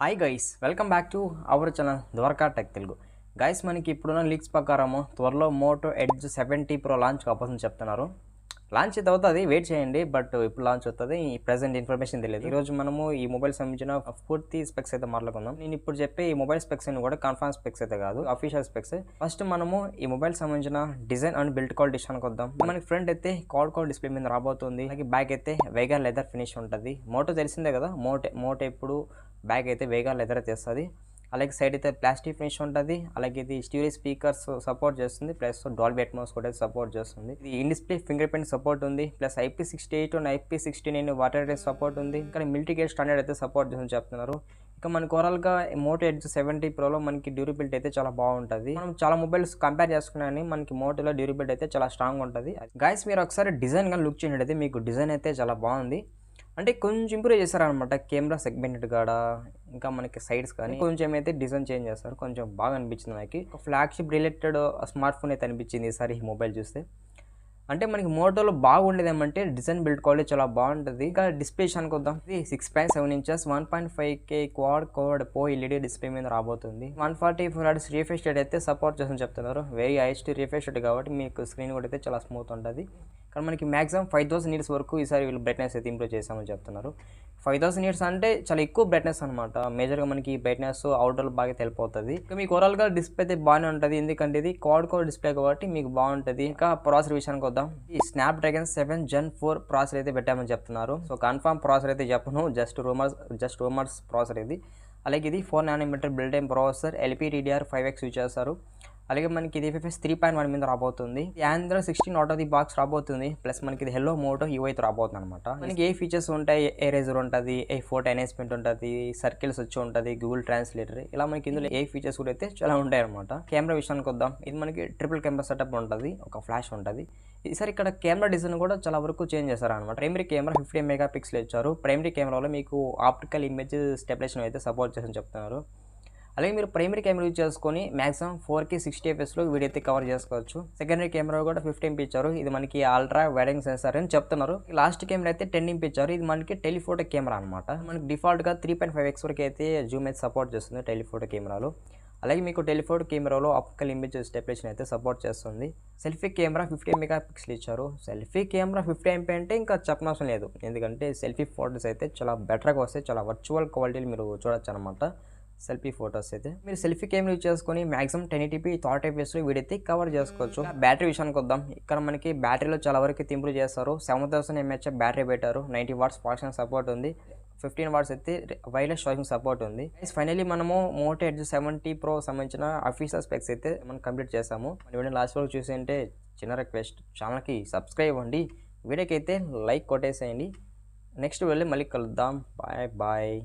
Hi guys, welcome back to our channel Dwaraka tech Telugu. Guys, మనకి ఇప్పుడున్న leaks ప్రకారము త్వరలో మోటో ఎడ్జ్ 70 ప్రో లాంచ్ కావాల్సింది చెప్తున్నారు. లాంచ్ అయితే అవుతుంది, వెయిట్ చేయండి. బట్ ఇప్పుడు లాంచ్ అవుతుంది, ఈ ప్రెసెంట్ ఇన్ఫర్మేషన్ తెలియదు. ఈరోజు మనము ఈ మొబైల్ సంబంధించిన పూర్తి స్పెక్స్ అయితే మాట్లాడుకుందాం. నేను ఇప్పుడు చెప్పే ఈ మొబైల్ స్పెక్స్ అని కూడా కన్ఫర్మ్ స్పెక్స్ అయితే కాదు, అఫీషియల్ స్పెక్స్. ఫస్ట్ మనము ఈ మొబైల్ సంబంధించిన డిజైన్ అండ్ బిల్డ్ క్వాలిటీ విషయానికి వద్దాం. మనకి ఫ్రంట్ అయితే క్వాడ్ డిస్ప్లే మీద రాబోతుంది, అలాగే బ్యాక్ అయితే వేగా లెదర్ ఫినిష్ ఉంటుంది. మోటో తెలిసిందే కదా, మోటో ఇప్పుడు బ్యాక్ అయితే వేగా లెదర్ అయితే వస్తుంది. అలాగే సైడ్ అయితే ప్లాస్టిక్ ఫినిష్ ఉంటుంది. అలాగే ఇది స్టీరియో స్పీకర్స్ సపోర్ట్ చేస్తుంది, ప్లస్ డాల్బీ అట్మాస్ కూడా సపోర్ట్ చేస్తుంది. ఇది in display fingerprint support ఉంది, plus IP68 and IP69 water resist support ఉంది. ఇంకా మిలిటరీ గేట్ స్టాండర్డ్ అయితే సపోర్ట్ చేస్తుంది చెప్తున్నారు. ఇక మనకి ఓవరాల్గా మోటో ఎడ్జ్ 70 ప్రోలో మనకి డ్యూరబిలిటీ అయితే చాలా బాగుంటుంది. మనం చాలా మొబైల్స్ కంపేర్ చేసుకున్నాయని మనకి మోటోలో డ్యూరబిలిటీ అయితే చాలా స్ట్రాంగ్ ఉంటుంది. గైస్, మీరు ఒకసారి డిజైన్ కానీ లుక్ చేయండి, మీకు డిజైన్ అయితే చాలా బాగుంది. అంటే కొంచెం ఇంప్రూవ్ చేశారనమాట కెమెరా సెగ్మెంటెడ్ కాడ, ఇంకా మనకి సైడ్స్ కానీ కొంచెం అయితే డిజైన్ చేంజ్ చేస్తారు. కొంచెం బాగా అనిపించింది నాకు. ఒక ఫ్లాగ్షిప్ రిలేటెడ్ స్మార్ట్ ఫోన్ అయితే అనిపించింది ఈసారి ఈ మొబైల్ చూస్తే. అంటే మనకి మోటోలో బాగుండేది ఏమంటే డిజైన్ బిల్డ్ క్వాలిటీ చాలా బాగుంటుంది. ఇంకా డిస్ప్లే విషయానికి వద్దాం. ఇది 6.7 ఇంచెస్ 1.5K క్వాడ్ పో ఎల్ఈడి డిస్ప్లే మీద రాబోతుంది. 144 హెర్ట్జ్ రిఫ్రెష్ రేట్ అయితే సపోర్ట్ చేస్తుందని చెప్తున్నారు. వెరీ హైయెస్ట్ రిఫ్రెష్ రేట్ కాబట్టి మీకు స్క్రీన్ కూడా అయితే చాలా స్మూత్ ఉంటుంది. కానీ మనకి మ్యాక్సిమం 5000 నీట్స్ వరకు ఈసారి వీళ్ళు బ్రైట్నెస్ అయితే ఇంప్రూవ్ చేస్తామని చెప్తున్నారు. 5000 నీట్స్ అంటే చాలా ఎక్కువ బ్రైట్నెస్ అనమాట. మేజర్గా మనకి బ్రైట్నెస్ అవుట్డోర్ బాగా తెలిపోతుంది. ఇంకా మీకు ఓవరాల్గా డిస్ప్లే అయితే బాగానే ఉంటుంది, ఎందుకంటే ఇది క్వాడ్ డిస్ప్లే కాబట్టి మీకు బాగుంటుంది. ఇంకా ప్రాసెసర్ విషయానికి వద్దాం. ఈ స్నాప్డ్రాగన్ 7 Gen 4 ప్రాసెసర్ అయితే పెట్టామని చెప్తున్నారు. సో కన్ఫర్మ్ ప్రాసెసర్ అయితే చెప్పను, జస్ట్ రూమర్స్ ప్రాసెసర్ ఇది. అలాగే ఇది 4 nm built in processor, LPDDR5X use చేస్తారు. అలాగే మనకి ఇది FFS 3.1 మీద రాబోతుంది. Android 16 out of the box రాబోతుంది. ప్లస్ మనకి ఇది హెల్లో మోటో UI అయితే రాబోతుంది అనమాట. మనకి ఏ ఫీచర్స్ ఉంటాయి, ఎరేజర్ ఉంటుంది, ఏ ఫోటో ఎనేస్మెంట్ ఉంటుంది, సర్కిల్స్ వచ్చి ఉంటుంది, గూగుల్ ట్రాన్స్లేటర్, ఇలా మనకి ఇందులో ఏ ఫీచర్స్ కూడా అయితే చాలా ఉంటాయి అనమాట. కెమెరా విషయానికి వద్దాం. ఇది మనకి ట్రిపుల్ కెమెరా సెటప్ ఉంటుంది, ఒక ఫ్లాష్ ఉంటుంది. ఈసారి ఇక్కడ కెమెరా డిజైన్ కూడా చాలా వరకు చేంజ్ చేశారు అనమాట. ప్రైమరీ కెమెరా 50 మెగాపిక్సెల్ ఇచ్చారు. ప్రైమరీ కెమెరాలో మీకు ఆప్టికల్ ఇమేజ్ స్టెబిలైజేషన్ అయితే సపోర్ట్ చేసి చెప్తున్నారు. అలాగే మీరు ప్రైమరీ కెమెరా యూజ్ చేసుకొని మాక్సిమం 4K 60 fps వీడియో అయితే కవర్ చేసుకోవచ్చు. సెకండరీ కెమెరా కూడా 15 MP ఇచ్చారు. ఇది మనకి అల్ట్రా వైడ్ యాంగిల్ సెన్సార్ అని చెప్తున్నారు. లాస్ట్ కెమెరా అయితే 10 MP ఇచ్చారు. ఇది మనకి టెలిఫోటో కెమెరా అనమాట. మనకి డిఫాల్ట్గా 3.5x వరకు అయితే జూమ్ అయితే సపోర్ట్ చేస్తుంది టెలిఫోటో కెమెరాలో. అలాగే మీకు టెలిఫోటో కెమెరాలో ఆప్టికల్ ఇమేజ్ స్టెబిలైజేషన్ అయితే సపోర్ట్ చేస్తుంది. సెల్ఫీ కెమెరా 50 మెగాపిక్సెల్ ఇచ్చారు. సెల్ఫీ కెమెరా 50 MP అంటే ఇంకా చెప్పనవసరం లేదు, ఎందుకంటే సెల్ఫీ ఫోటోస్ అయితే చాలా బెటర్గా వస్తాయి. చాలా వర్చువల్ క్వాలిటీలు మీరు చూడొచ్చు అనమాట. సెల్ఫీ ఫోటోస్ అయితే మీరు సెల్ఫీ కెమెరా యూజ్ చేసుకొని మాక్సిమం 1080p 30 fps వీడియో అయితే కవర్ చేసుకోవచ్చు. బ్యాటరీ విషయానికి వద్దాం. ఇక్కడ మనకి బ్యాటరీలో చాలా వరకు అయితే ఇంప్రూవ్ చేస్తారు. 7000 mAh బ్యాటరీ పెట్టారు. 90 watts ఫాస్ట్ సపోర్ట్ ఉంది. 15 watts అయితే వైర్లెస్ ఛార్జింగ్ సపోర్ట్ ఉంది. ఫైనల్లీ మనము మోటో ఎడ్జ్ 70 ప్రో సంబంధించిన అఫీషియల్ స్పెక్స్ అయితే మనం కంప్లీట్ చేసాము. వీడియో లాస్ట్ వరకు చూసి అంటే చిన్న రిక్వెస్ట్, ఛానల్కి సబ్స్క్రైబ్ అవ్వండి, వీడియోకి అయితే లైక్ కొట్టేసేయండి. నెక్స్ట్ వెళ్ళి మళ్ళీ కలుద్దాం. Bye bye.